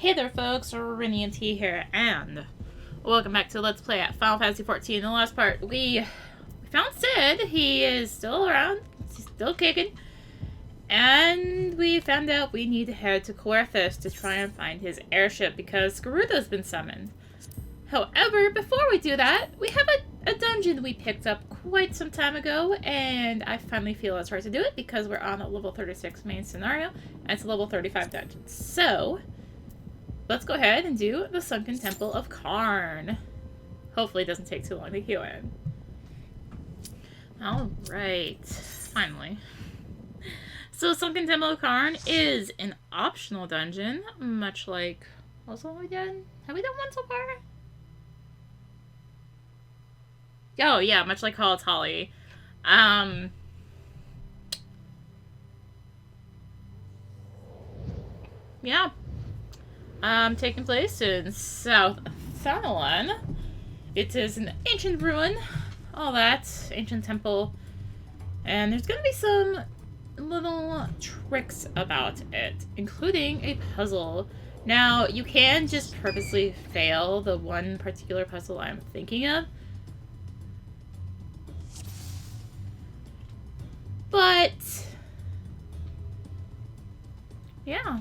Hey there folks, rinimt here, and welcome back to Let's Play at Final Fantasy XIV. In the last part, we found Sid. He is still around, he's still kicking, and we found out we need to head to Quarthus to try and find his airship because Garuda's been summoned. However, before we do that, we have a dungeon we picked up quite some time ago, and I finally feel it's right to do it because we're on a level 36 main scenario, and it's a level 35 dungeon. So let's go ahead and do the Sunken Temple of Qarn. Hopefully it doesn't take too long to queue in. Alright, finally. So Sunken Temple of Qarn is an optional dungeon, much like... What's all we done? Have we done one so far? Oh yeah, much like Hall of Holly. Yeah. Taking place in South Thanalan. It is an ancient ruin, all that, ancient temple, and there's gonna be some little tricks about it, including a puzzle. Now, you can just purposely fail the one particular puzzle I'm thinking of, but yeah.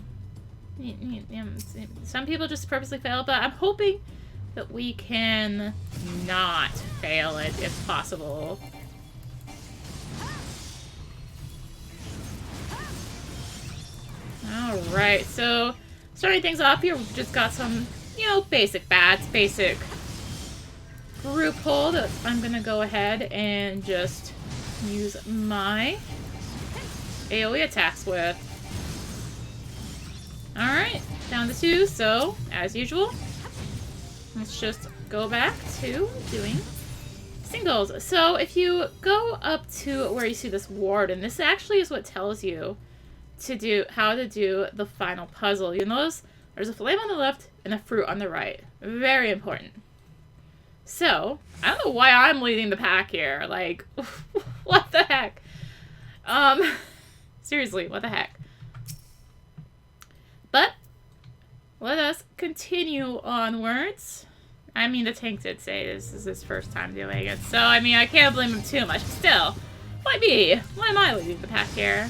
Some people just purposely fail, but I'm hoping that we can not fail it if possible. Alright, so starting things off here, we've just got some, basic bats, basic group hold. I'm gonna go ahead and just use my AoE attacks with. Alright, down to 2, so, as usual, let's just go back to doing singles. So, if you go up to where you see this ward, and this actually is what tells you how to do the final puzzle. You notice there's a flame on the left and a fruit on the right. Very important. So, I don't know why I'm leading the pack here. Like, what the heck? Seriously, what the heck? But, let us continue onwards. I mean, the tank did say this is his first time doing it, so, I mean, I can't blame him too much, but still, why me? Why am I leading the pack here?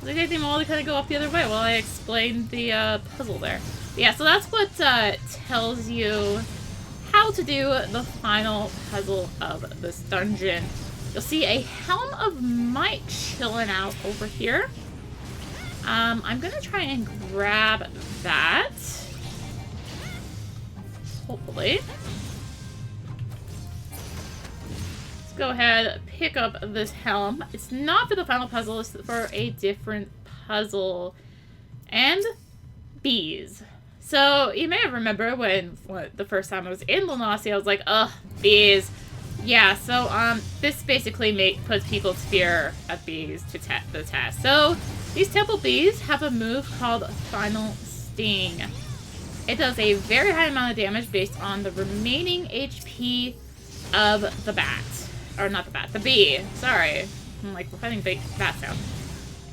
Was I taking them all to kind of go off the other way while I explained the puzzle there? But yeah, so that's what tells you how to do the final puzzle of this dungeon. You'll see a Helm of Might chilling out over here. I'm gonna try and grab that. Hopefully. Let's go ahead, pick up this helm. It's not for the final puzzle, it's for a different puzzle. And bees. So, you may remember when the first time I was in Lunacy, I was like, ugh, bees. Yeah, so, this basically puts people's fear of bees to the test. So, these temple bees have a move called Final Sting. It does a very high amount of damage based on the remaining HP of the bat. Or not the bat, the bee. Sorry. I'm like, we're fighting bat sound.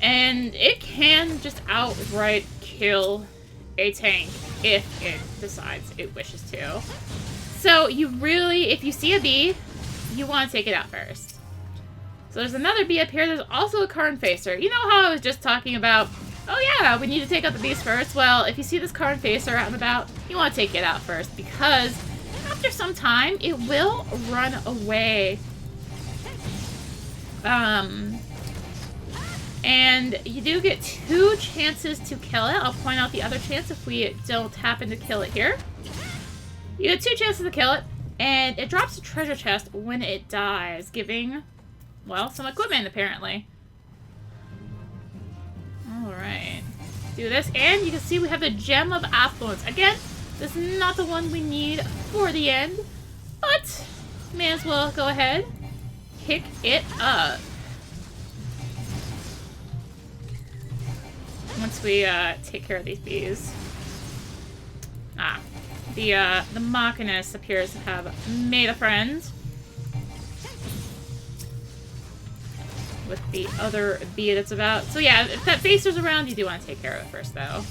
And it can just outright kill a tank if it decides it wishes to. So, you really, if you see a bee, you want to take it out first. So there's another bee up here. There's also a Qarn Facer. You know how I was just talking about, oh yeah, we need to take out the bees first? Well, if you see this Qarn Facer out and about, you want to take it out first because after some time, it will run away. And you do get 2 chances to kill it. I'll point out the other chance if we don't happen to kill it here. You get 2 chances to kill it, and it drops a treasure chest when it dies, giving, well, some equipment, apparently. Alright. Do this, and you can see we have the Gem of Affluence. Again, this is not the one we need for the end, but may as well go ahead, pick it up. Once we take care of these bees. The Machinist appears to have made a friend with the other bee that's about. So yeah, if that Facer's around, you do want to take care of it first, though.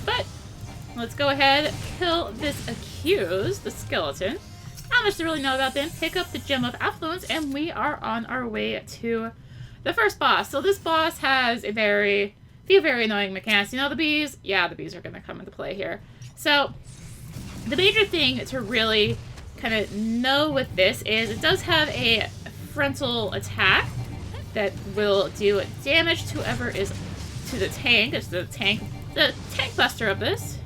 But let's go ahead, kill this accused, the skeleton. Not much to really know about them. Pick up the Gem of Affluence, and we are on our way to the first boss. So this boss has a few very annoying mechanics. You know the bees? Yeah, the bees are going to come into play here. So the major thing to really kind of know with this is it does have a frontal attack that will do damage to whoever is to the tank. It's the tank buster of this.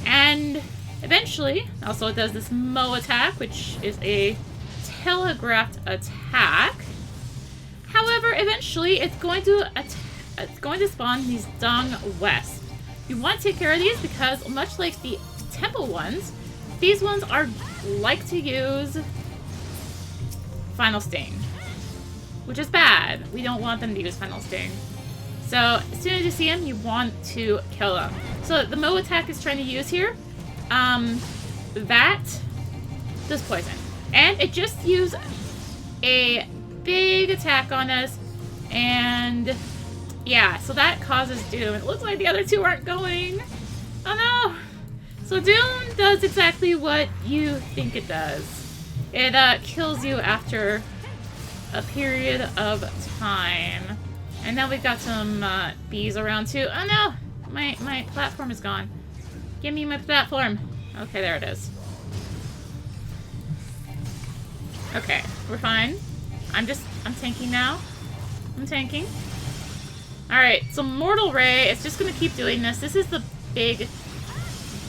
And eventually, also it does this Mo attack, which is a telegraphed attack. However, eventually it's going to spawn these dung wasps. You want to take care of these because, much like the temple ones, these ones like to use Final Sting, which is bad. We don't want them to use Final Sting. So as soon as you see them, you want to kill them. So the Mo attack is trying to use here. That does poison. And it just used a big attack on us. And yeah, so that causes Doom. It looks like the other two aren't going. Oh no! So Doom does exactly what you think it does. It kills you after a period of time. And now we've got some bees around too. Oh no! My platform is gone. Give me my platform. Okay, there it is. Okay, we're fine. I'm tanking now. I'm tanking. Alright, so Mortal Ray is just gonna keep doing this. This is the big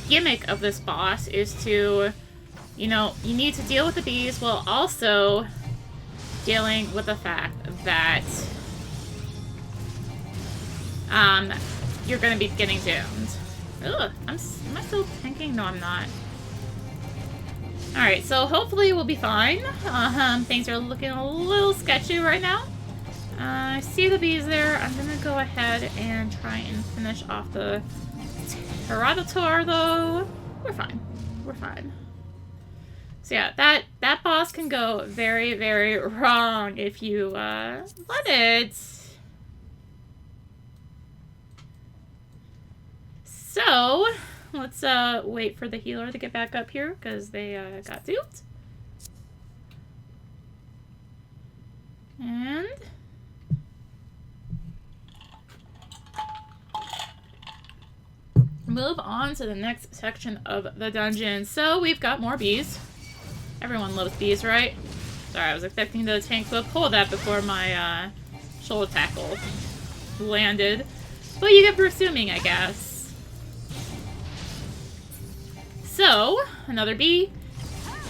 gimmick of this boss, is to, you know, you need to deal with the bees while also dealing with the fact that you're gonna be getting doomed. Ugh, am I still tanking? No, I'm not. Alright, so hopefully we'll be fine. Things are looking a little sketchy right now. I see the bees there. I'm gonna go ahead and try and finish off the Pterodactyr, though. We're fine. We're fine. So yeah, that boss can go very, very wrong if you let it. So, let's wait for the healer to get back up here, because they got duped. And move on to the next section of the dungeon. So, we've got more bees. Everyone loves bees, right? Sorry, I was expecting the tank to pull that before my shoulder tackle landed. But you get presuming, I guess. So, another bee.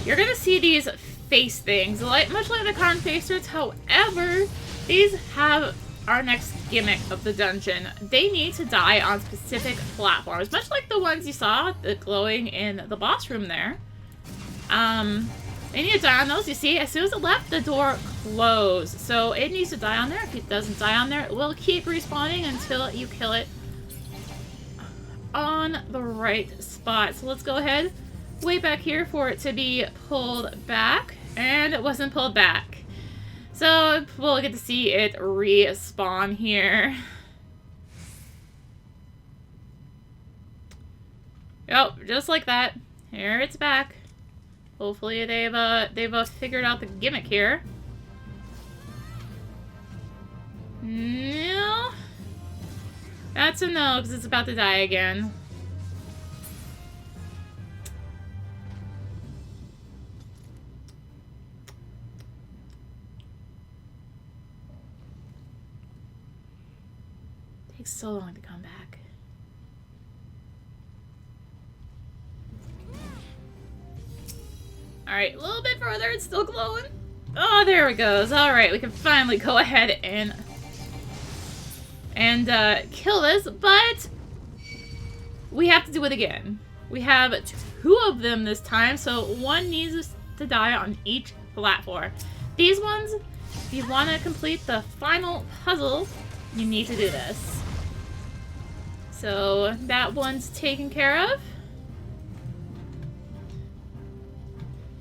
You're gonna see these face things, much like the Qarn Facers. However, these have our next gimmick of the dungeon. They need to die on specific platforms, much like the ones you saw, the glowing in the boss room there. They need to die on those. You see, as soon as it left, the door closed. So it needs to die on there. If it doesn't die on there, it will keep respawning until you kill it on the right spot. So let's go ahead, wait back here for it to be pulled back, and it wasn't pulled back. So we'll get to see it respawn here. Yep, just like that. Here it's back. Hopefully they've figured out the gimmick here. No. That's a no, because it's about to die again. Takes so long to come back. Alright, a little bit further, it's still glowing. Oh, there it goes. Alright, we can finally go ahead and kill this, but we have to do it again. We have 2 of them this time, so one needs to die on each platform. These ones, if you want to complete the final puzzle, you need to do this. So that one's taken care of.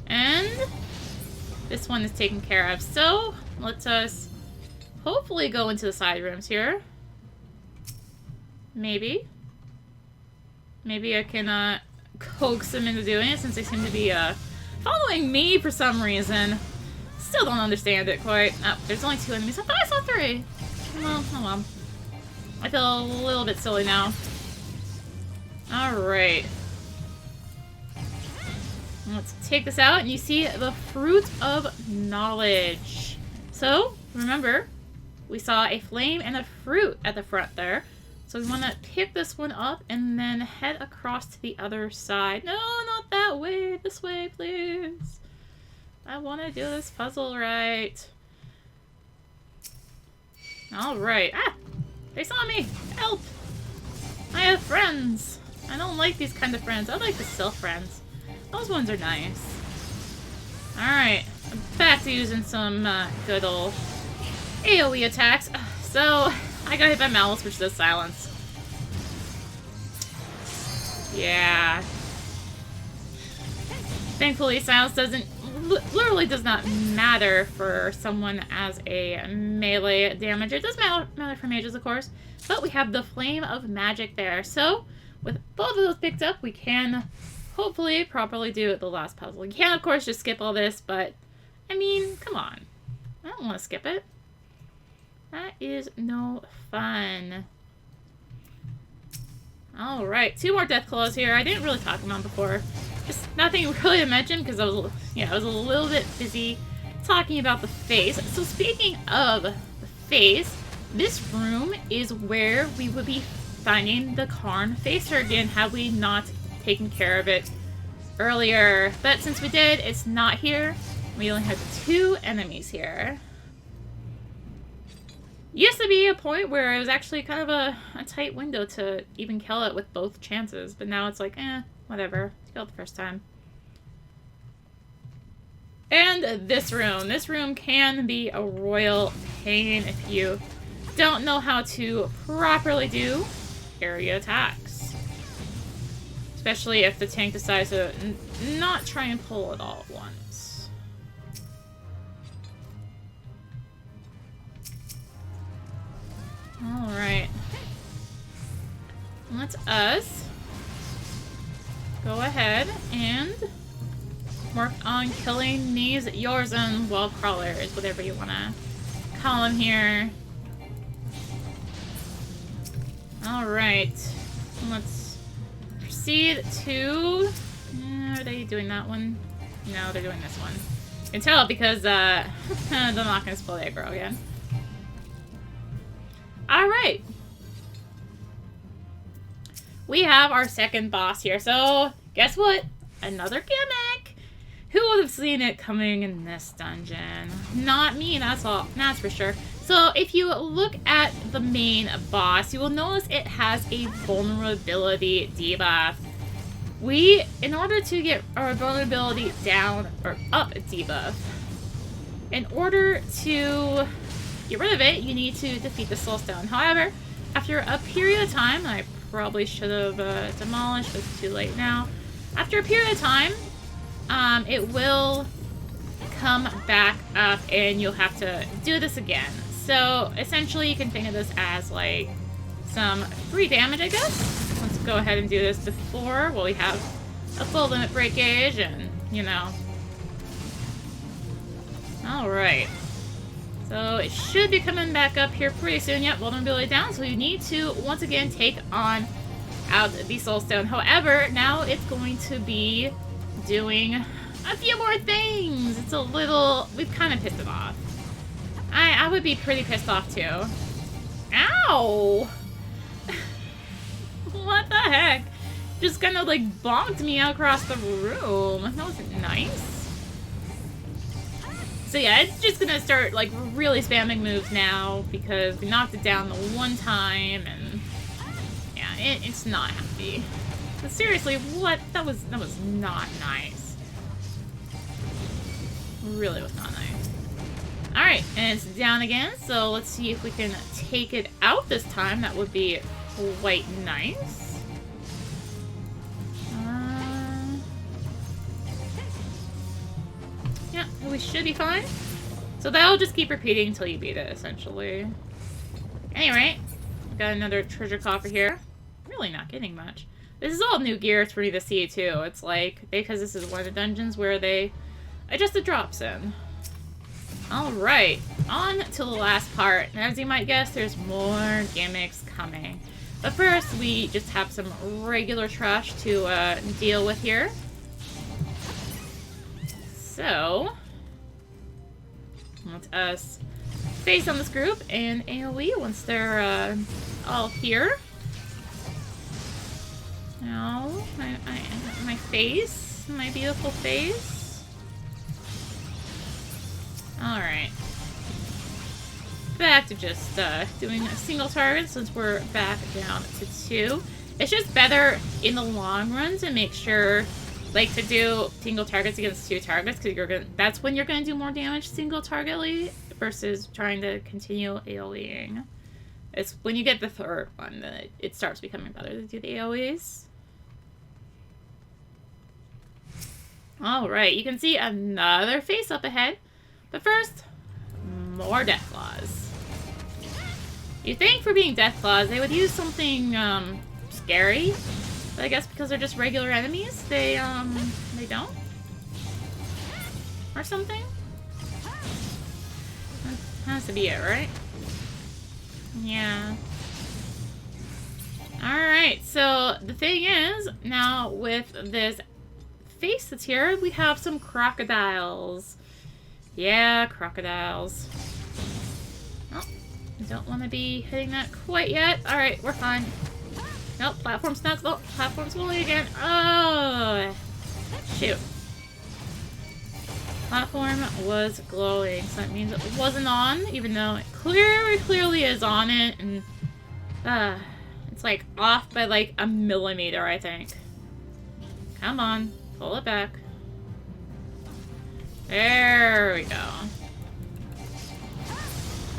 And this one is taken care of. So let's us hopefully go into the side rooms here. Maybe. Maybe I can coax them into doing it since they seem to be following me for some reason. Still don't understand it quite. Oh, there's only 2 enemies. I thought I saw 3. Well, oh well. I feel a little bit silly now. Alright. Let's take this out, and you see the Fruit of Knowledge. So, remember, we saw a flame and a fruit at the front there. So we want to pick this one up and then head across to the other side. No, not that way. This way, please. I want to do this puzzle right. Alright. Ah! They saw me! Help! I have friends! I don't like these kind of friends. I like the stealth friends. Those ones are nice. Alright. Back to using some good old AoE attacks. So, I got hit by Malice, which does silence. Yeah. Thankfully, silence literally does not matter for someone as a melee damager. It does matter for mages, of course. But we have the Flame of Magic there. So, with both of those picked up, we can hopefully properly do the last puzzle. You can, of course, just skip all this, but, I mean, come on. I don't want to skip it. That is no fun. Alright, 2 more death claws here. I didn't really talk about them before. Just nothing really to mention because I was a little bit busy talking about the face. So speaking of the face, this room is where we would be finding the Qarn face again had we not taken care of it earlier. But since we did, it's not here. We only have 2 enemies here. Used to be a point where it was actually kind of a tight window to even kill it with both chances, but now it's like, whatever. Killed the first time. And this room can be a royal pain if you don't know how to properly do area attacks. Especially if the tank decides to not try and pull it all at once. Alright. Let's us go ahead and work on killing these Yorzun wall crawlers, whatever you want to call them here. Alright. Let's proceed to... are they doing that one? No, they're doing this one. You can tell because they're not going to spoil the aggro again. Alright. We have our second boss here. So, guess what? Another gimmick. Who would have seen it coming in this dungeon? Not me, that's for sure. So, if you look at the main boss, you will notice it has a vulnerability debuff. In order to get our vulnerability down, or up a debuff, in order to get rid of it, you need to defeat the Soul Stone. However, after a period of time, I probably should have demolished, but it's too late now. After a period of time, it will come back up and you'll have to do this again. So essentially you can think of this as like some free damage, I guess. Let's go ahead and do this before, well, we have a full limit breakage and, you know. Alright. So it should be coming back up here pretty soon. Yep, vulnerability down. So you need to, once again, take out the Soul Stone. However, now it's going to be doing a few more things. It's a little... we've kind of pissed it off. I would be pretty pissed off, too. Ow! What the heck? Just kind of, like, bonked me out across the room. That wasn't nice. So yeah, it's just gonna start, like, really spamming moves now because we knocked it down the one time, and yeah, it's not happy. But seriously, what? That was not nice. Really was not nice. Alright, and it's down again, so let's see if we can take it out this time. That would be quite nice. Yeah, we should be fine. So that'll just keep repeating until you beat it, essentially. Anyway, got another treasure coffer here. Really not getting much. This is all new gear for me to see, too. It's like, because this is one of the dungeons where they adjust the drops in. Alright, on to the last part. And as you might guess, there's more gimmicks coming. But first, we just have some regular trash to deal with here. So, let us face on this group and AoE once they're all here. Now, my face, my beautiful face. Alright. Back to just doing a single target since we're back down to 2. It's just better in the long run to make sure, like, to do single targets against 2 targets, because that's when you're gonna do more damage single targetly versus trying to continue AoEing. It's when you get the 3rd one that it starts becoming better to do the AoEs. Alright, you can see another face up ahead. But first, more Deathclaws. You'd think for being Deathclaws, they would use something scary. But I guess because they're just regular enemies, they don't? Or something? That has to be it, right? Yeah. Alright, so the thing is, now with this face that's here, we have some crocodiles. Yeah, crocodiles. Oh, I don't want to be hitting that quite yet. Alright, we're fine. Nope, platform's not glow. Platform's glowing again. Oh, shoot. Platform was glowing, so that means it wasn't on, even though it clearly is on it, and it's like off by like a millimeter, I think. Come on, pull it back. There we go.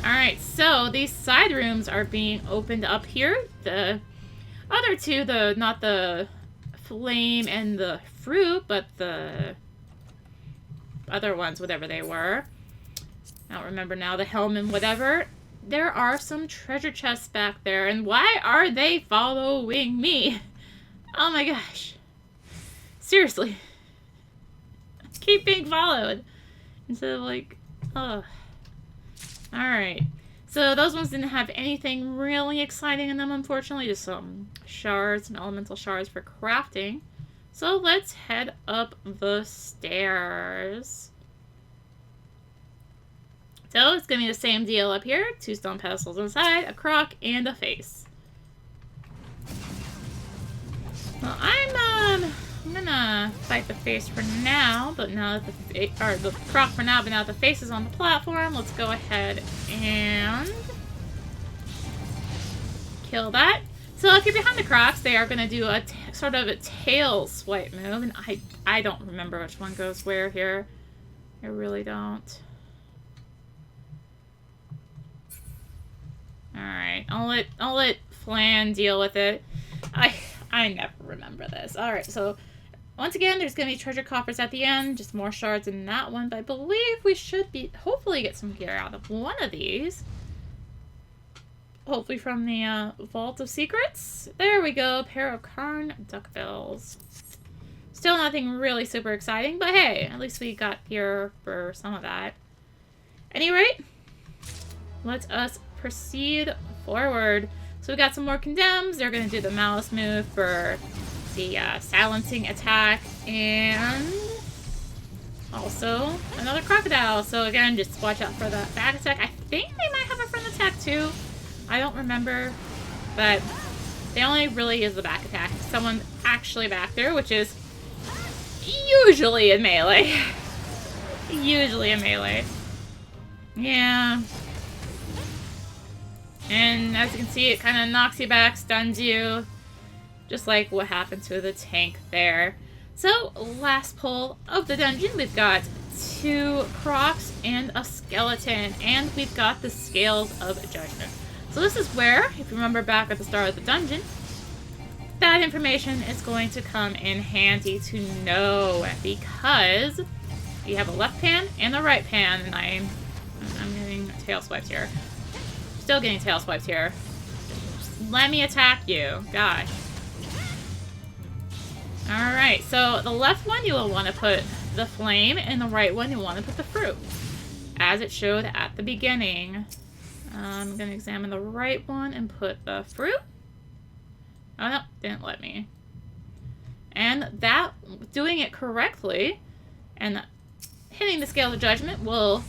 Alright, so these side rooms are being opened up here. The other two, not the flame and the fruit, but the other ones, whatever they were. I don't remember now, the helm and whatever. There are some treasure chests back there, and why are they following me? Oh my gosh. Seriously. Keep being followed. Instead of like, oh. Alright. So those ones didn't have anything really exciting in them, unfortunately. Just some shards, some elemental shards for crafting. So let's head up the stairs. So it's going to be the same deal up here. 2 stone pedestals inside, a croc, and a face. Well, I'm gonna fight the face for now, but now that the croc for now, but now that the face is on the platform, let's go ahead and kill that. So if you're behind the crocs, they are gonna do a sort of a tail swipe move, and I don't remember which one goes where here. I really don't. Alright, I'll let Flan deal with it. I never remember this. Alright, so once again, there's going to be treasure coffers at the end. Just more shards in that one. But I believe we should be hopefully get some gear out of one of these. Hopefully from the Vault of Secrets. There we go. Pair of Qarn duckbills. Still nothing really super exciting. But hey, at least we got gear for some of that. Any rate, let us proceed forward. So we got some more condemns. They're going to do the malice move for the silencing attack, and also another crocodile. So again, just watch out for the back attack. I think they might have a front attack too. I don't remember, but they only really use the back attack. Someone actually back there, which is usually in melee. Usually in melee. Yeah. And as you can see, it kind of knocks you back, stuns you. Just like what happened to the tank there. So, last pull of the dungeon. We've got 2 crocs and a skeleton. And we've got the Scales of Judgment. So this is where, if you remember back at the start of the dungeon, that information is going to come in handy to know. Because you have a left pan and a right pan. And I'm getting tail swipes here. Still getting tail swipes here. Just let me attack you. Gosh. Alright, so the left one you will want to put the flame, and the right one you want to put the fruit, as it showed at the beginning. I'm going to examine the right one and put the fruit. Oh no, didn't let me. And that, doing it correctly, and hitting the scale of judgment will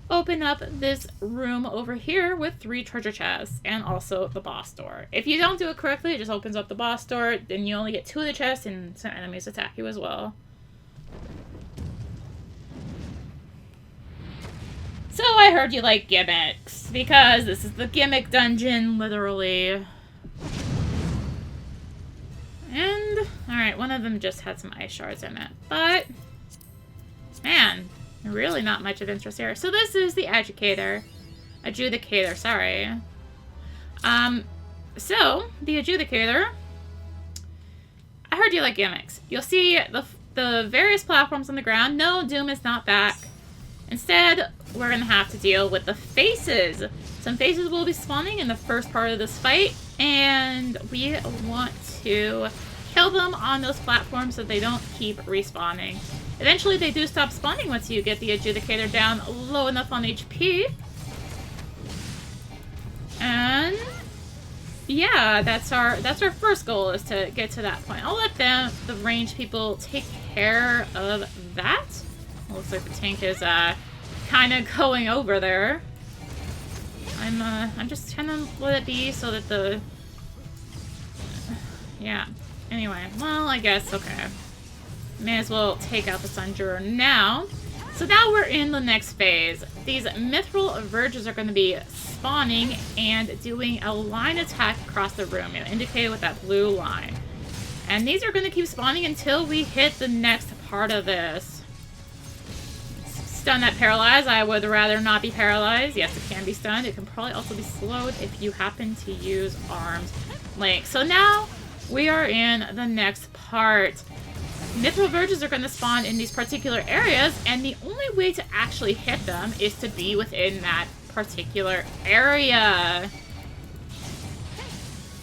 open up this room over here with 3 treasure chests and also the boss door. If you don't do it correctly, it just opens up the boss door, then you only get 2 of the chests and some enemies attack you as well. So I heard you like gimmicks, because this is the gimmick dungeon, literally. And, alright, one of them just had some ice shards in it, but, man, really not much of interest here. So this is the adjudicator, sorry. So, the adjudicator, I heard you like gimmicks. You'll see the various platforms on the ground. No, Doom is not back. Instead, we're going to have to deal with the faces. Some faces will be spawning in the first part of this fight, and we want to kill them on those platforms so they don't keep respawning. Eventually, they do stop spawning once you get the adjudicator down low enough on HP. And yeah, that's our first goal, is to get to that point. I'll let the range people take care of that. Looks like the tank is kind of going over there. I'm just trying to let it be so that the yeah. Anyway, well, I guess okay. May as well take out the Sunjuror now. So now we're in the next phase. These mithril verges are going to be spawning and doing a line attack across the room, indicated with that blue line. And these are going to keep spawning until we hit the next part of this. Stun that paralyze. I would rather not be paralyzed. Yes, it can be stunned. It can probably also be slowed if you happen to use arm's length. So now we are in the next part. Mithril verges are going to spawn in these particular areas, and the only way to actually hit them is to be within that particular area.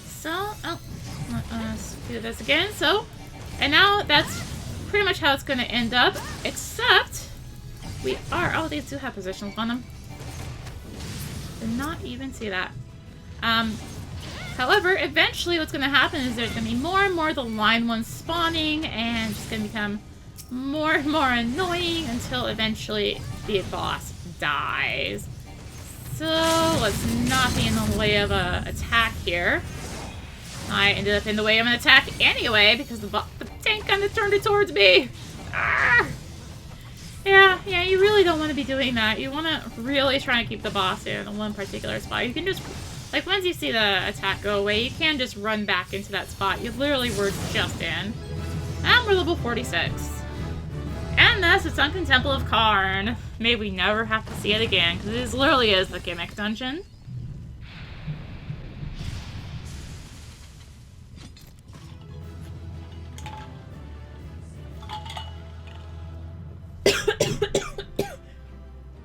So, let us do this again. So, and now that's pretty much how it's going to end up, except we are, oh, these do have positions on them. Did not even see that. However, eventually what's going to happen is there's going to be more and more of the line ones spawning, and it's going to become more and more annoying until eventually the boss dies. So let's not be in the way of an attack here. I ended up in the way of an attack anyway because the tank kind of turned it towards me. Ah! Yeah, you really don't want to be doing that. You want to really try and keep the boss in one particular spot. You can just, like, once you see the attack go away, you can just run back into that spot you literally were just in. And we're level 46. And that's the Sunken Temple of Qarn. May we never have to see it again, because it literally is the gimmick dungeon.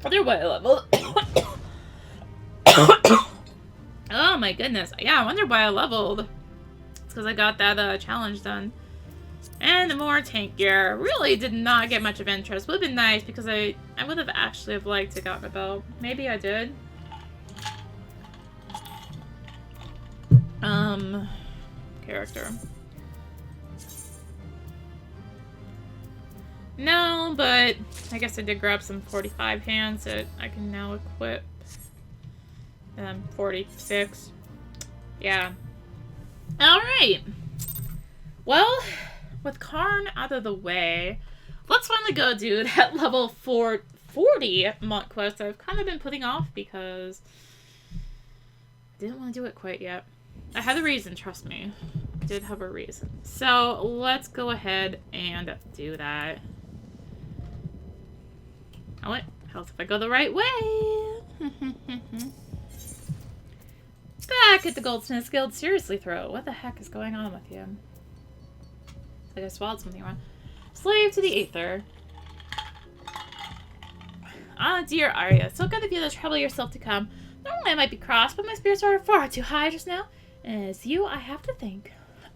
Wonder what level. Oh my goodness. Yeah, I wonder why I leveled. It's because I got that challenge done. And more tank gear. Really did not get much of interest. Would have been nice because I would have actually have liked to got a belt. Maybe I did. Character. No, but I guess I did grab some 45 hands that I can now equip. 46. Yeah. Alright. Well, with Qarn out of the way, let's finally go do that level 440 monk quest that I've kind of been putting off because I didn't want to do it quite yet. I had a reason, trust me. I did have a reason. So let's go ahead and do that. Oh, what? Helps if I go the right way. Back at the Goldsmiths Guild. Seriously, Throw. What the heck is going on with you? It's like I swallowed something wrong. Slave to the Aether. Ah, dear Arya. So good of you to trouble yourself to come. Normally I might be cross, but my spirits are far too high just now. And it's you I have to thank.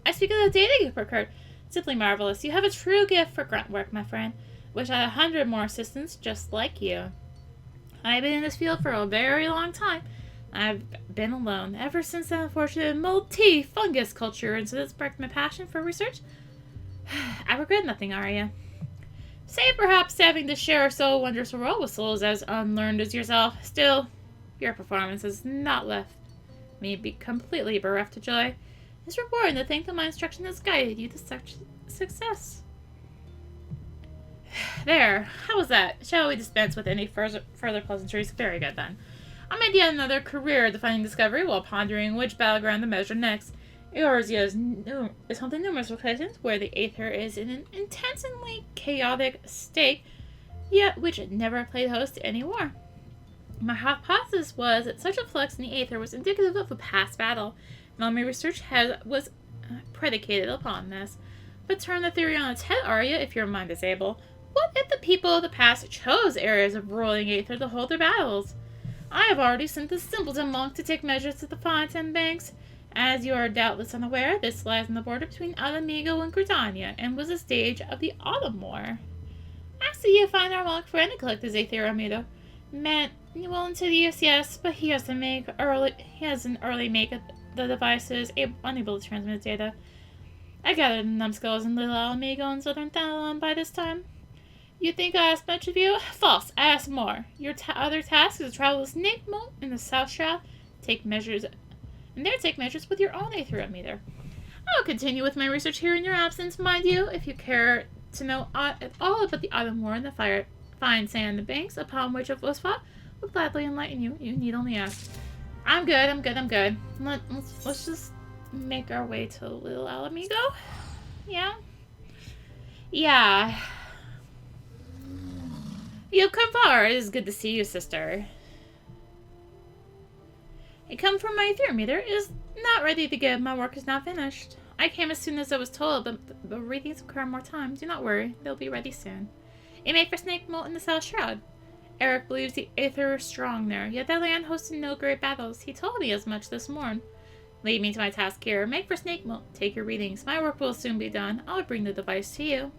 I speak of the day that you procured. Simply marvelous. You have a true gift for grunt work, my friend. Wish I had 100 more assistants just like you. I've been in this field for a very long time. I've been alone ever since that unfortunate mold-tea fungus culture incident sparked my passion for research. I regret nothing, Arya. Save perhaps having to share so wondrous a role with souls as unlearned as yourself. Still, your performance has not left me be completely bereft of joy. It's rewarding to think that my instruction has guided you to such success. There. How was that? Shall we dispense with any further pleasantries? Very good, then. I made yet another career-defining discovery while pondering which battleground to measure next. Eorzea is home to numerous locations where the Aether is in an intensely chaotic state, yet which never played host to any war. My hypothesis was that such a flux in the Aether was indicative of a past battle, and all my research was predicated upon this. But turn the theory on its head, Arya, if your mind is able. What if the people of the past chose areas of rolling Aether to hold their battles? I have already sent the simpleton monk to take measures at the Fontaine banks. As you are doubtless unaware, this lies on the border between Alamigo and Gridania, and was the stage of the Autumn War. Ask the find our monk friend and collect his Aetherometer. Man, well, insidious, yes, but he has an early make of the devices, unable to transmit data. I gathered the numbskulls in Little Alamigo and Southern Thanalan by this time. You think I asked much of you? False. I asked more. Your other task is to travel to Snake Moat in the South Shroud, take measures with your own Aetherometer. I will continue with my research here in your absence, mind you. If you care to know at all about the Autumn War and the fine sand banks upon which it was fought, I will gladly enlighten you. You need only ask. I'm good. Let's just make our way to Little Alamigo. Yeah. Yeah. You've come far. It is good to see you, sister. I come from my Aetherometer. It is not ready to give. My work is not finished. I came as soon as I was told, but the readings require more time. Do not worry. They'll be ready soon. It made for Snake Moat in the South Shroud. Eric believes the Aether is strong there, yet that land hosted no great battles. He told me as much this morn. Lead me to my task here. Make for Snake Moat. Take your readings. My work will soon be done. I'll bring the device to you.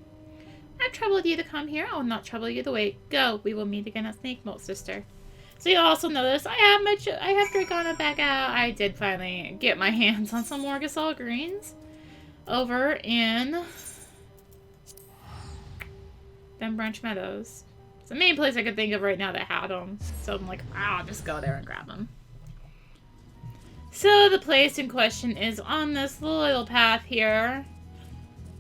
I've troubled you to come here. I will not trouble you to wait. Go. We will meet again at Snake Moat, sister. So you'll also notice I have Dragona back out. I did finally get my hands on some more Gasol greens over in Benbranch Meadows. It's the main place I could think of right now that had them. So I'm like, I'll just go there and grab them. So the place in question is on this little path here.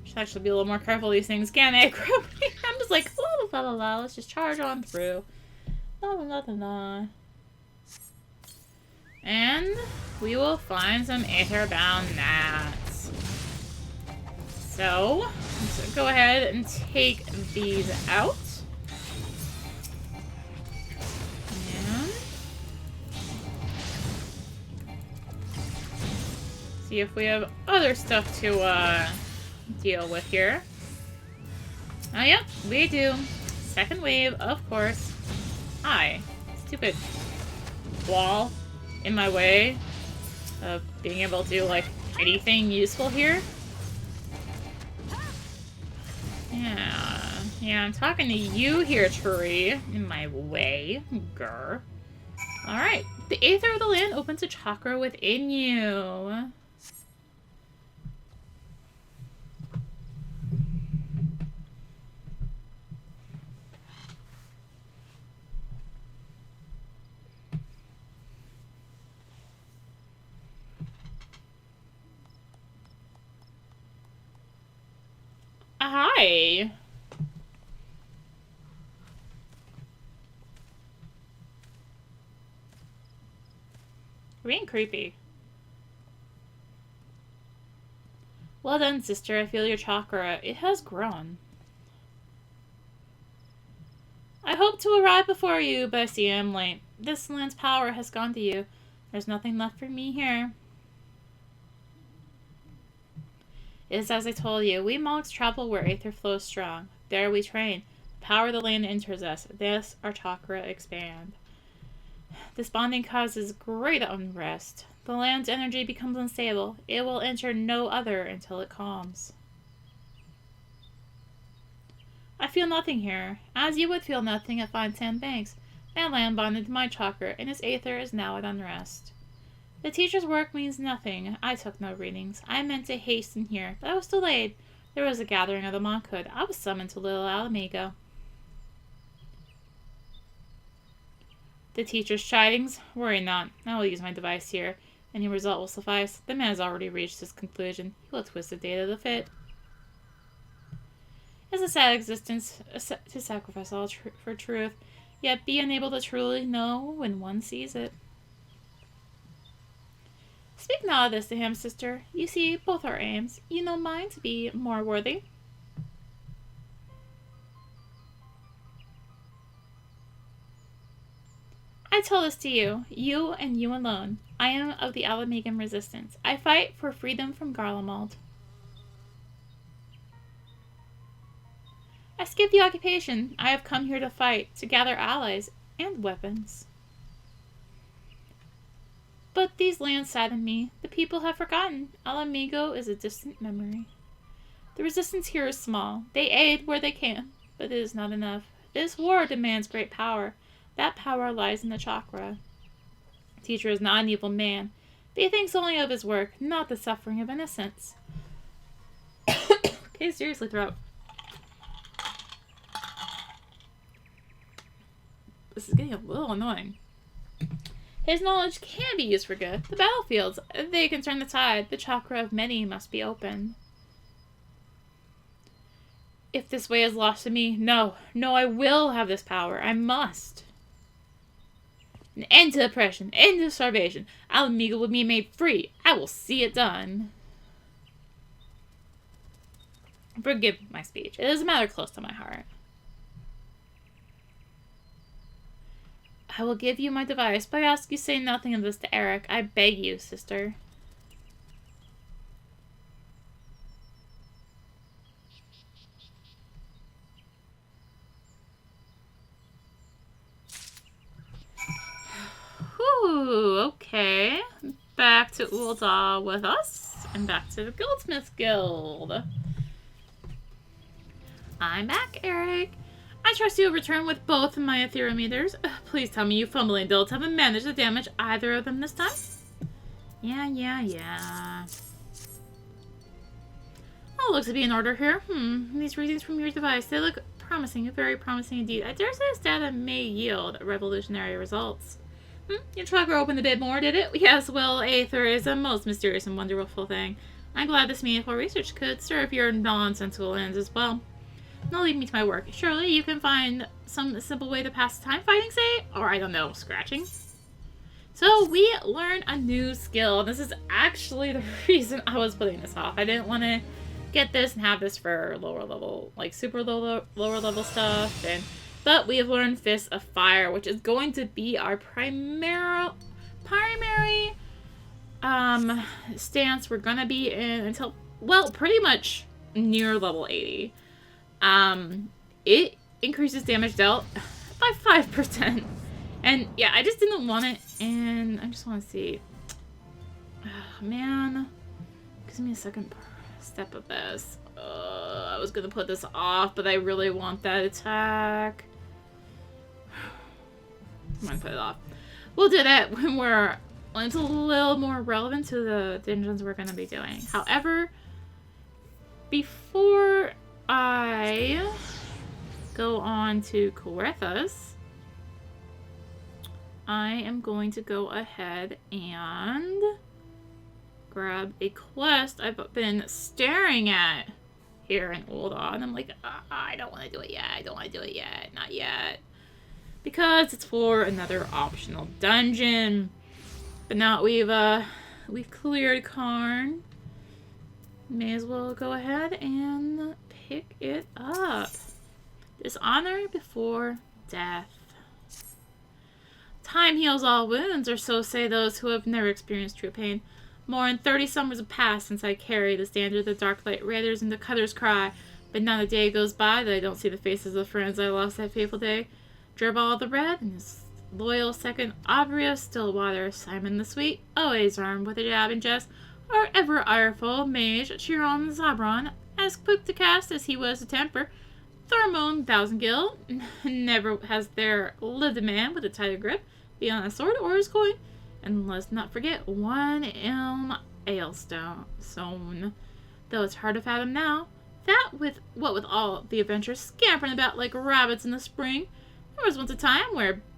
Should actually be a little more careful. These things can aggro me. I'm just like, la la la. Let's just charge on through. La la la la. And we will find some Aether-bound gnats. So let's go ahead and take these out. And see if we have other stuff to deal with here. Oh, yep, we do. Second wave, of course. Hi. Stupid wall in my way of being able to do, like, anything useful here. Yeah, I'm talking to you here, tree. In my way. Grr. Alright. The Aether of the land opens a chakra within you. Hi. Being creepy. Well done, sister. I feel your chakra. It has grown. I hope to arrive before you, but I see I am late. This land's power has gone to you. There's nothing left for me here. It is as I told you. We monks travel where Aether flows strong. There we train. The power of the land enters us. Thus our chakra expand. This bonding causes great unrest. The land's energy becomes unstable. It will enter no other until it calms. feel nothing here, as you would feel nothing at Fine Sand Banks. My land bonded to my chakra, and its aether is now at unrest. The teacher's work means nothing. I took no readings. I meant to hasten here, but I was delayed. There was a gathering of the monkhood. I was summoned to Little Alamigo. The teacher's chidings? Worry not. I will use my device here. Any result will suffice. The man has already reached his conclusion. He will twist the date of the fit. It's a sad existence to sacrifice all for truth, yet be unable to truly know when one sees it. Speak not of this to him, sister. You see, both our aims. You know mine to be more worthy. I tell this to you and you alone. I am of the Alamigan resistance. I fight for freedom from Garlemald. I skip the occupation. I have come here to fight, to gather allies and weapons. But these lands sadden me. The people have forgotten. Alamigo is a distant memory. The resistance here is small. They aid where they can, but it is not enough. This war demands great power. That power lies in the chakra. The teacher is not an evil man, but he thinks only of his work, not the suffering of innocence. Okay, seriously, throat. This is getting a little annoying. His knowledge can be used for good. The battlefields, they can turn the tide. The chakra of many must be open. If this way is lost to me, no, I will have this power. I must. An end to oppression, end to starvation. Alamigo will be made free. I will see it done. Forgive my speech. It is a matter close to my heart. I will give you my device, but I ask you say nothing of this to Eric. I beg you, sister. Whew, okay. Back to Ul'dah with us, and back to the Goldsmith Guild. I'm back, Eric. I trust you will return with both of my etherometers. Please tell me you fumbling adults haven't managed to damage either of them this time? Yeah. All looks to be in order here. These readings from your device, they look promising, very promising indeed. I dare say this data may yield revolutionary results. Your chakra opened a bit more, did it? Yes, well, aether is a most mysterious and wonderful thing. I'm glad this meaningful research could serve your nonsensical ends as well. Now leave me to my work. Surely you can find some simple way to pass the time fighting, say? Or, I don't know, scratching? So, we learned a new skill. This is actually the reason I was putting this off. I didn't want to get this and have this for lower level, like super lower level stuff. But we have learned Fist of Fire, which is going to be our primary stance we're going to be in until, well, pretty much near level 80. It increases damage dealt by 5%. And yeah, I just didn't want it, and I just want to see. Oh, man. Gives me a second step of this. I was gonna put this off, but I really want that attack. I'm gonna put it off. We'll do that when it's a little more relevant to the dungeons we're gonna be doing. However, before I go on to Coerthas, I am going to go ahead and grab a quest I've been staring at here in Ul'dah, and I'm like, I don't want to do it yet, not yet, because it's for another optional dungeon. But now we've cleared Qarn, may as well go ahead and pick it up. Dishonor before death. Time heals all wounds, or so say those who have never experienced true pain. More than 30 summers have passed since I carried the standard of the Darklight Raiders and the Cutter's Cry, but not a day goes by that I don't see the faces of friends I lost that fateful day. Gerbal the Red and his loyal second Abria Stillwater, Simon the Sweet, always armed with a jab and jest, our ever ireful mage Chiron Zabron, as quick to cast as he was to temper, Thormone Thousandgill. Never has there lived a man with a tighter grip beyond a sword or his coin. And let's not forget one elm ailstone. Though it's hard to fathom now, that with all the adventurers scampering about like rabbits in the spring, there was once a time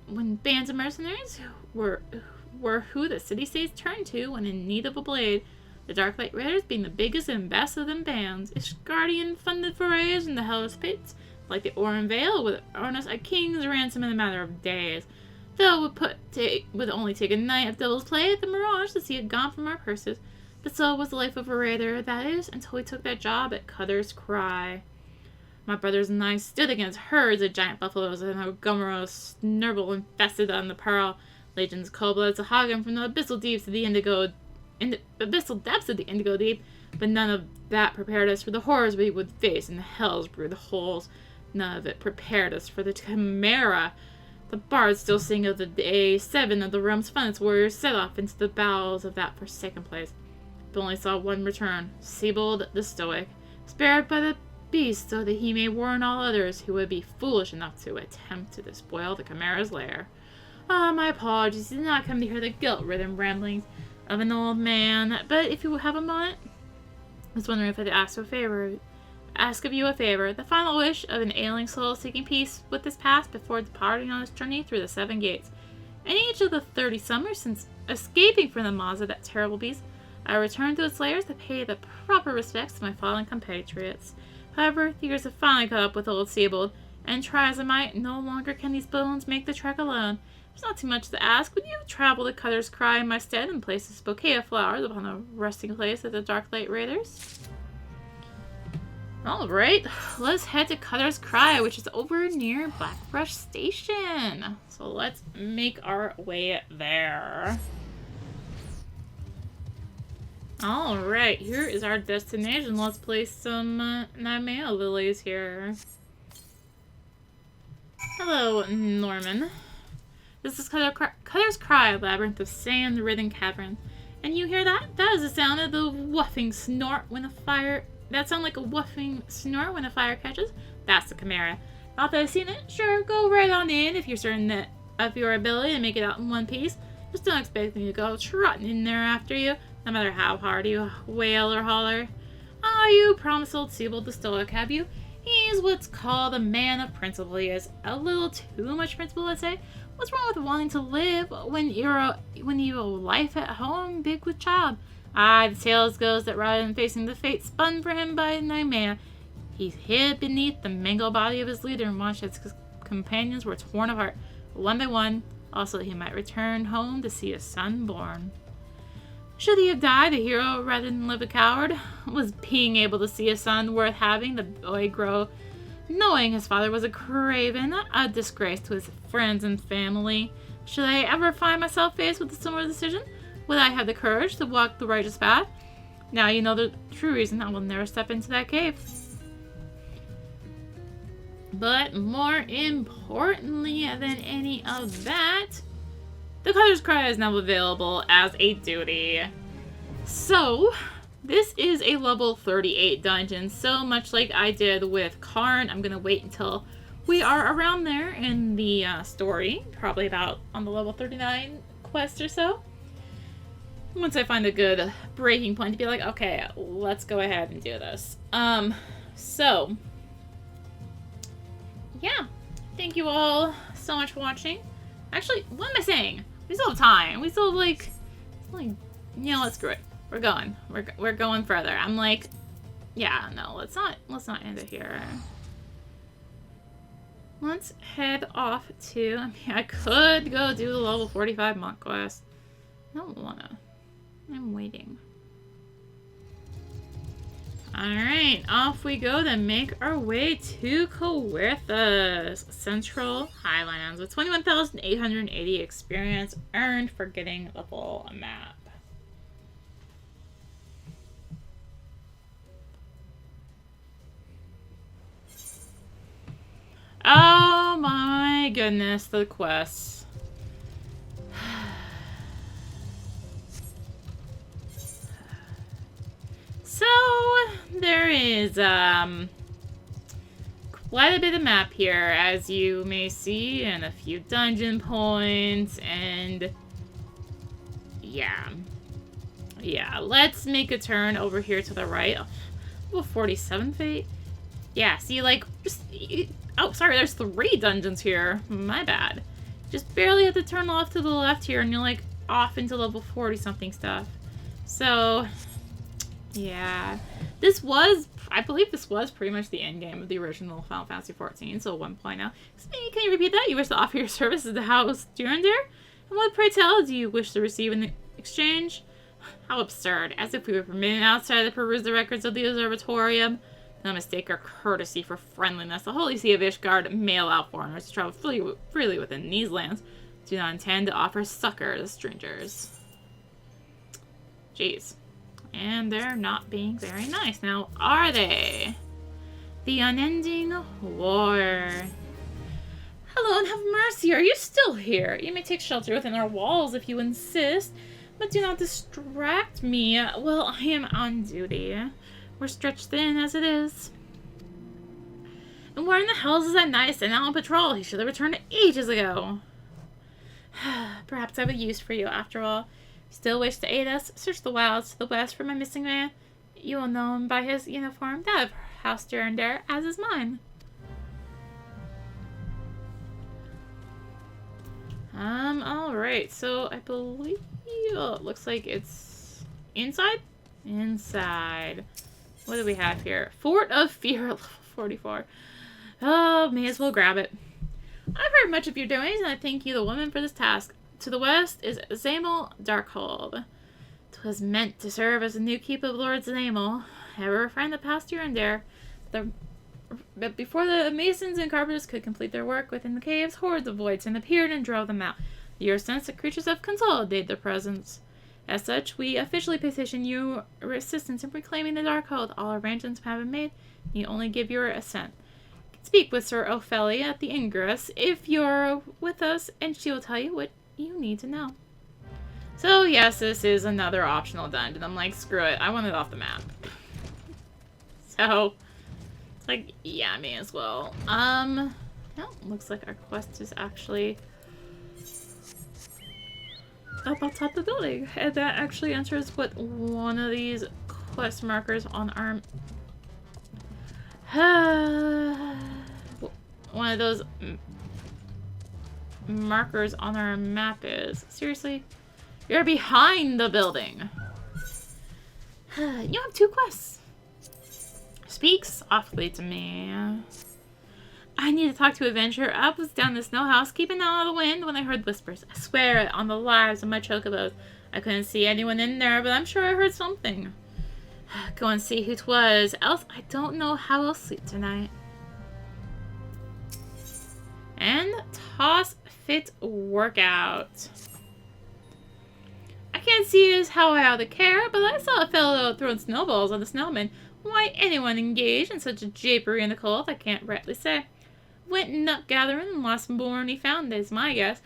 when bands of mercenaries were who the city-states turned to when in need of a blade. The Darklight Raiders being the biggest and best of them bands. Ishgardian funded forays in the Hellish Pits, like the Oran Vale, would earn us a king's ransom in a matter of days. Though it would only take a night of devil's play at the Mirage to see it gone from our purses. But so was the life of a raider, that is, until we took that job at Cutter's Cry. My brothers and I stood against herds of giant buffaloes and a Gumaro snurble infested on the Pearl. Legions cold-blooded Sahagin from the abyssal depths of the Indigo Deep, but none of that prepared us for the horrors we would face in the hell's brood holes. None of it prepared us for the Chimera. The bards still sing of the day 7 of the realm's funnest warriors set off into the bowels of that forsaken place, but only saw one return, Sebald the Stoic, spared by the beast so that he may warn all others who would be foolish enough to attempt to despoil the Chimera's lair. My apologies, I did not come to hear the guilt-ridden ramblings of an old man, but if you have a moment, I was wondering if I'd ask of you a favor, the final wish of an ailing soul seeking peace with this past before departing on its journey through the 7 gates. In each of the 30 summers since escaping from the maws of that terrible beast, I returned to its lairs to pay the proper respects to my fallen compatriots. However, the years have finally caught up with old Sebald, and try as I might, no longer can these bones make the trek alone. It's not too much to ask. Would you travel to Cutter's Cry in my stead and place this bouquet of flowers upon the resting place of the Darklight Raiders? Alright, let's head to Cutter's Cry, which is over near Blackbrush Station. So let's make our way there. Alright, here is our destination. Let's place some Nightmare lilies here. Hello, Norman. This is Cutter's Cry, labyrinth of sand-ridden cavern. And you hear that? That is the sound of the whuffing snort when a fire... That sound like a whuffing snort when a fire catches? That's the Chimera. Not that I've seen it? Sure, go right on in if you're certain that of your ability to make it out in one piece. Just don't expect me to go trotting in there after you, no matter how hard you wail or holler. Ah, you promised old Sebald the Stoic, have you? He's what's called a man of principle. He has a little too much principle, I'd say. What's wrong with wanting to live when you have a life at home big with child? The tale goes that rather than facing the fate spun for him by Nightmare, he hid beneath the mangled body of his leader and watched as his companions were torn apart, one by one, also that he might return home to see his son born. Should he have died a hero rather than live a coward? Was being able to see his son worth having the boy grow, knowing his father was a craven, a disgrace to his friends and family? Should I ever find myself faced with a similar decision? Would I have the courage to walk the righteous path? Now you know the true reason I will never step into that cave. But more importantly than any of that, the Cutter's Cry is now available as a duty. So, this is a level 38 dungeon, so much like I did with Qarn, I'm going to wait until we are around there in the story, probably about on the level 39 quest or so. Once I find a good breaking point to be like, okay, let's go ahead and do this. So, yeah. Thank you all so much for watching. Actually, what am I saying? We still have time. We still have, like, you know, let's screw it. We're going. We're going further. I'm like, yeah, no, let's not end it here. Let's head off to, I mean, I could go do the level 45 monk quest. I don't wanna. I'm waiting. Alright, off we go to make our way to Coerthas, Central Highlands, with 21,880 experience earned for getting the full map. Oh my goodness, the quests. So, there is, quite a bit of map here, as you may see, and a few dungeon points, and yeah. Yeah, let's make a turn over here to the right. Oh, 47 fate. Yeah, see, like, just... Oh, sorry, there's 3 dungeons here. My bad. Just barely have to turn off to the left here, and you're, like, off into level 40-something stuff. So, yeah. This was... I believe this was pretty much the end game of the original Final Fantasy XIV, so 1.0. Can you repeat that? You wish to offer your services to House Durandare? And what, pray tell, do you wish to receive in exchange? How absurd. As if we were permitted outside to peruse the records of the Observatorium. No mistake or courtesy for friendliness. The Holy See of Ishgard mail out foreigners to travel freely within these lands. Do not intend to offer succor to strangers. Jeez. And they're not being very nice. Now, are they? The unending war. Hello and have mercy. Are you still here? You may take shelter within our walls if you insist. But do not distract me. Well, I am on duty. We're stretched thin as it is. And where in the hell is that knight sent out on patrol? He should have returned ages ago. Perhaps I have a use for you after all. Still wish to aid us? Search the wilds to the west for my missing man. You will know him by his uniform, that of House Durandare, as is mine. Alright, so I believe it looks like it's inside? Inside. What do we have here? Fort of Fear, level 44. Oh, may as well grab it. I've heard much of your doings, and I thank you, the woman, for this task. To the west is Zamel Darkhold. 'Twas meant to serve as a new keep of Lord Zamel, ever a friend that passed here and there. But before the masons and carpenters could complete their work within the caves, hordes of voidsmen appeared and drove them out. The earth sensed the creatures have consolidated their presence. As such, we officially petition your assistance in reclaiming the Darkhold. All arrangements have been made. You only give your assent. Speak with Sir Ophelia at the ingress if you're with us, and she will tell you what you need to know. So yes, this is another optional dungeon. I'm like, screw it, I want it off the map. So it's like, yeah, may as well. No, looks like our quest is actually up on top of the building, and that actually answers what one of these quest markers on our one of those markers on our map is. Seriously? You're behind the building. You have 2 quests. Speak softly to me. I need to talk to Adventure. I was down the snow house, keeping out of the wind when I heard whispers. I swear it on the lives of my chocobos. I couldn't see anyone in there, but I'm sure I heard something. Go and see who 'twas, else I don't know how I'll sleep tonight. And toss fit workout. I can't see as how I ought to care, but I saw a fellow throwing snowballs on the snowman. Why anyone engaged in such a japery in the cold, I can't rightly say. Went nut gathering and lost more than he found, is my guess.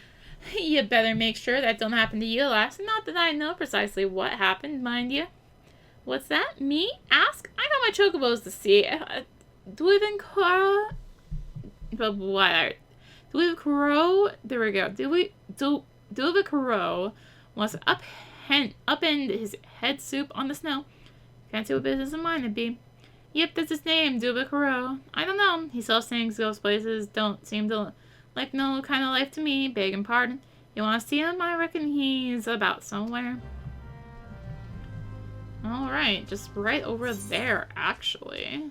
You better make sure that don't happen to you, lass. Not that I know precisely what happened, mind you. What's that? Me? Ask? I got my chocobos to see. Do we even crow? But what? Do we have a crow? There we go. Do we have a crow wants to upend his head soup on the snow? Can't see what business of mine it'd be. Yep, that's his name, Dubicaro. I don't know. He sells things, goes places, don't seem to like no kind of life to me. Begging pardon. You want to see him? I reckon he's about somewhere. Alright, just right over there, actually.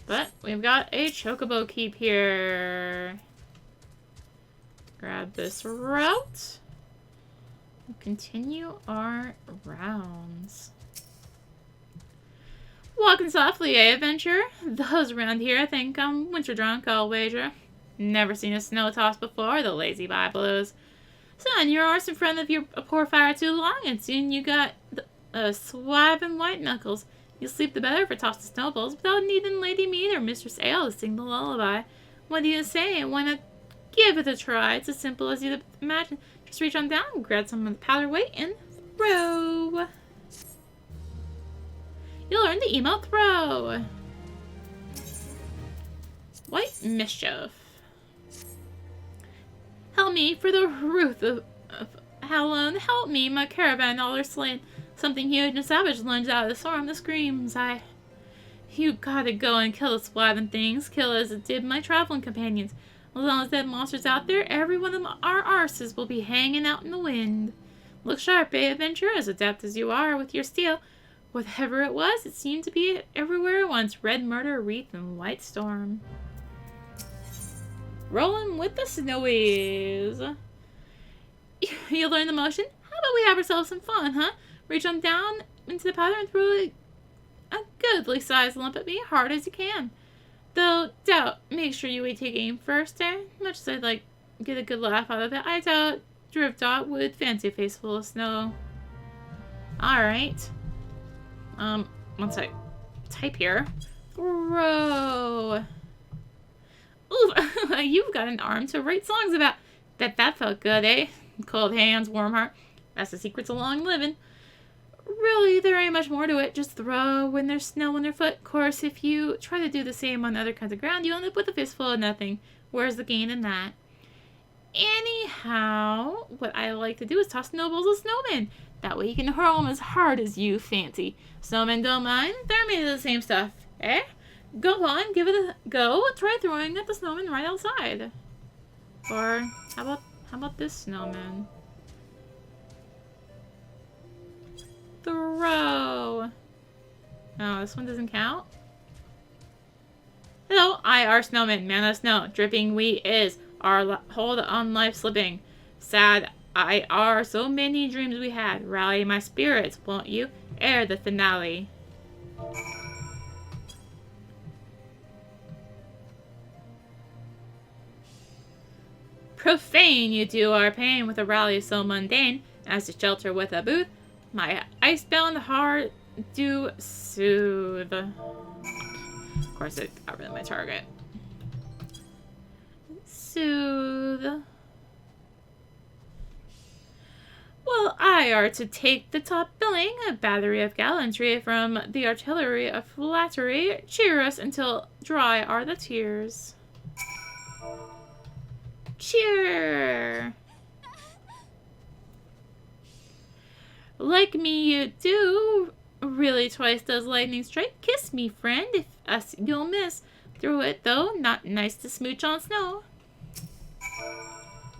But we've got a chocobo keep here. Grab this route. And continue our rounds. Walking softly, eh, Adventure? Those around here think I'm winter drunk, I'll wager. Never seen a snow toss before, the lazy biblos. Son, you're arse in front of your poor fire too long, and soon you got swiving white knuckles. You'll sleep the better for toss the snowballs without needing Lady Mead or Mistress Ale to sing the lullaby. What do you say? Why not give it a try? It's as simple as you'd imagine. Just reach on down, grab some of the powder weight, and throw. You'll learn the emote throw. mischief. Help me for the Ruth of Hallon. Help me, my caravan all are slain. Something huge and savage lunged out of the storm. The screams. You gotta go and kill the splattering things. Kill as it did my traveling companions. As long as that monster's out there, every one of our arses will be hanging out in the wind. Look sharp, eh, adventurer? As adept as you are with your steel. Whatever it was, it seemed to be everywhere at once. Red murder, wreath, and white storm. Rolling with the snowies. You learn the motion? How about we have ourselves some fun, huh? Reach on down into the powder and throw a goodly sized lump at me, hard as you can. Though, doubt, make sure you take aim first, eh? Much as I'd like get a good laugh out of it, I doubt Driftdot would fancy a face full of snow. Alright. Once I type here. Throw. Ooh, you've got an arm to write songs about. Bet that felt good, eh? Cold hands, warm heart. That's the secret to long living. Really, there ain't much more to it. Just throw when there's snow underfoot. Of course, if you try to do the same on other kinds of ground, you end up with a fistful of nothing. Where's the gain in that? Anyhow, what I like to do is toss snowballs at snowmen. That way you can hurl them as hard as you fancy. Snowmen don't mind. They're made of the same stuff. Eh? Go on, give it a go. Try throwing at the snowman right outside. Or, how about this snowman? Throw. Oh, this one doesn't count? Hello, I are snowman, man of snow. Dripping wheat is our hold on life slipping. Sad I are so many dreams we had. Rally my spirits, won't you? Ere the finale. Profane you do our pain with a rally so mundane as to shelter with a booth. My icebound heart do soothe. Of course, it got rid of my target. Soothe. Well, I are to take the top billing, a battery of gallantry from the artillery of flattery. Cheer us until dry are the tears. Cheer! Like me you do. Really twice does lightning strike. Kiss me, friend, if us you'll miss. Through it, though, not nice to smooch on snow.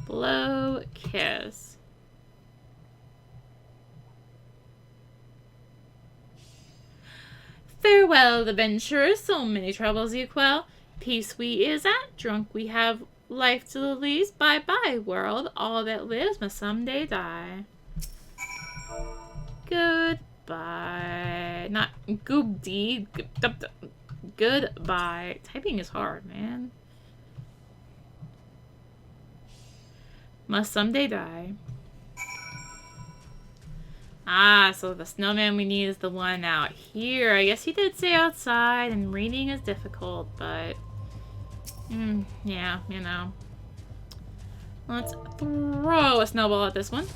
Blow, kiss. Farewell, adventurers, so many troubles you quell. Peace we is at, drunk we have life to the least. Bye-bye, world, all that lives must someday die. Goodbye. Not goobdee. Goodbye. Typing is hard, man. Must someday die. Ah, so the snowman we need is the one out here. I guess he did say outside, and reading is difficult, but... yeah, you know. Let's throw a snowball at this one.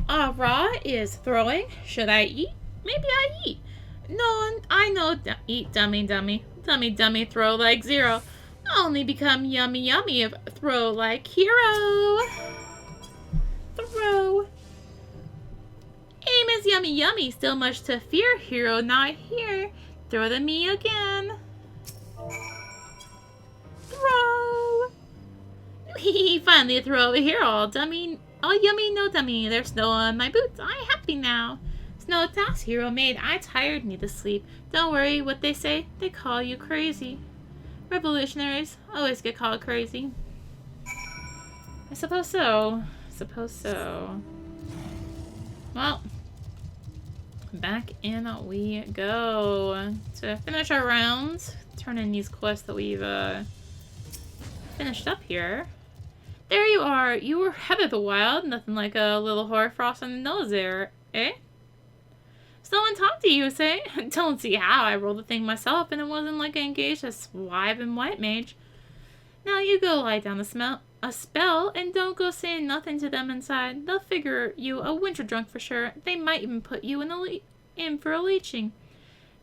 Ra is throwing. Should I eat? Maybe I eat. No, I know eat, dummy, dummy. Dummy, dummy, throw like zero. Only become yummy, yummy if throw like hero. Throw. Aim is yummy, yummy. Still much to fear. Hero not here. Throw to me again. Throw. Finally throw over here. All dummy. All yummy, no dummy. There's snow on my boots. I happy now. Snow task hero made. I tired, need to sleep. Don't worry what they say. They call you crazy. Revolutionaries always get called crazy. I suppose so. Suppose so. Well, back in we go to finish our rounds. Turn in these quests that we've finished up here. There you are. You were head of the wild. Nothing like a little hoarfrost on the nose there, eh? Someone talked to you, say? Don't see how. I rolled the thing myself, and it wasn't like I engaged a swive and white mage. Now you go lie down a spell, and don't go saying nothing to them inside. They'll figure you a winter drunk for sure. They might even put you in for a leeching.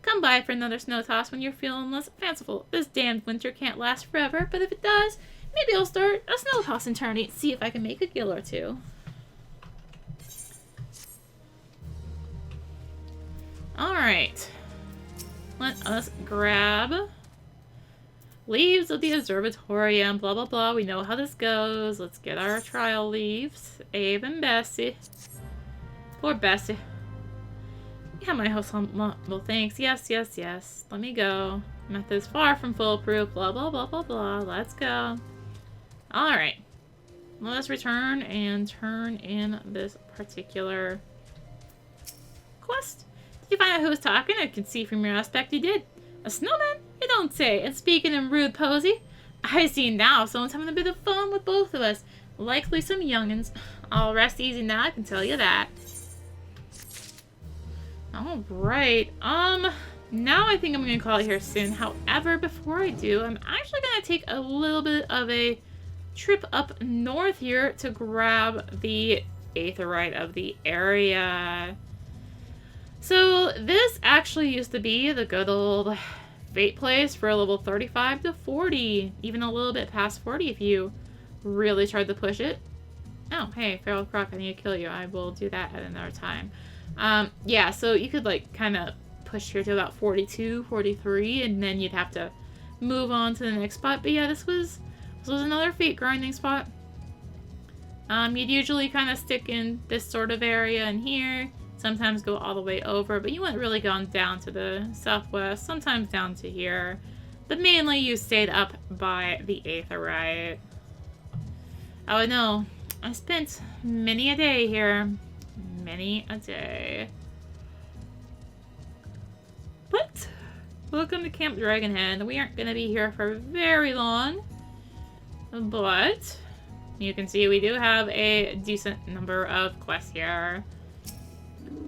Come by for another snow toss when you're feeling less fanciful. This damned winter can't last forever, but if it does, maybe I'll start a snow tossing tourney. See if I can make a gill or two. Alright. Let us grab leaves of the observatorium, blah blah blah. We know how this goes. Let's get our trial leaves. Abe and Bessie. Poor Bessie. Yeah, my host. Well, thanks. Yes, yes, yes. Let me go. Method's far from foolproof. Blah blah blah blah blah. Let's go. Alright. Let us return and turn in this particular quest. Did you find out who was talking? I can see from your aspect you did. A snowman? You don't say. And speaking in rude posy, I see now someone's having a bit of fun with both of us. Likely some youngins. I'll rest easy now, I can tell you that. Alright, now I think I'm gonna call it here soon. However, before I do, I'm actually gonna take a little bit of a trip up north here to grab the aetheryte of the area. So this actually used to be the good old fate place for a level 35 to 40, even a little bit past 40 if you really tried to push it. Oh, hey, Feral Croc, I need to kill you. I will do that at another time. Yeah, so you could like kind of push here to about 42, 43, and then you'd have to move on to the next spot. But yeah, this was another fate grinding spot. You'd usually kind of stick in this sort of area in here. Sometimes go all the way over, but you wouldn't really go down to the southwest, sometimes down to here. But mainly you stayed up by the aetheryte. Oh no, I spent many a day here. Many a day. But, welcome to Camp Dragonhead. We aren't going to be here for very long. But, you can see we do have a decent number of quests here.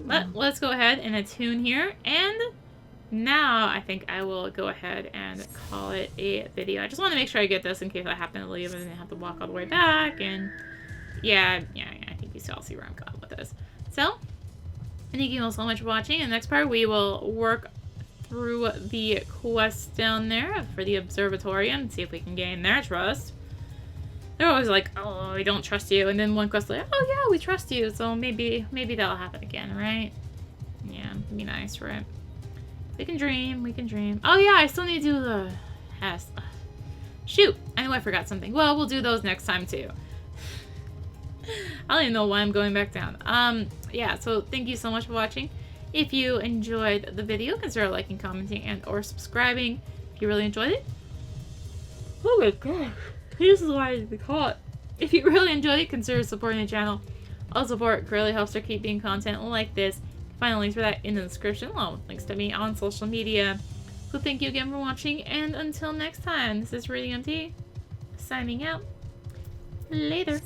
But let's go ahead and attune here, and now I think I will go ahead and call it a video. I just want to make sure I get this in case I happen to leave and then have to walk all the way back, and yeah, I think you all see where I'm going with this. So, thank you all so much for watching. In the next part, we will work through the quest down there for the observatorium and see if we can gain their trust. They're always like, oh, we don't trust you. And then one quest like, oh yeah, we trust you. So maybe that'll happen again, right? Yeah, it'd be nice, right? We can dream, we can dream. Oh yeah, I still need to do the... Shoot, I know I forgot something. Well, we'll do those next time too. I don't even know why I'm going back down. Yeah, so thank you so much for watching. If you enjoyed the video, consider liking, commenting, and or subscribing if you really enjoyed it. Oh my gosh. This is why I did the call it. If you really enjoyed it, consider supporting the channel. All support really helps her keep being content like this. Find the links for that in the description, along with links to me on social media. So thank you again for watching, and until next time, this is rinimt signing out. Later.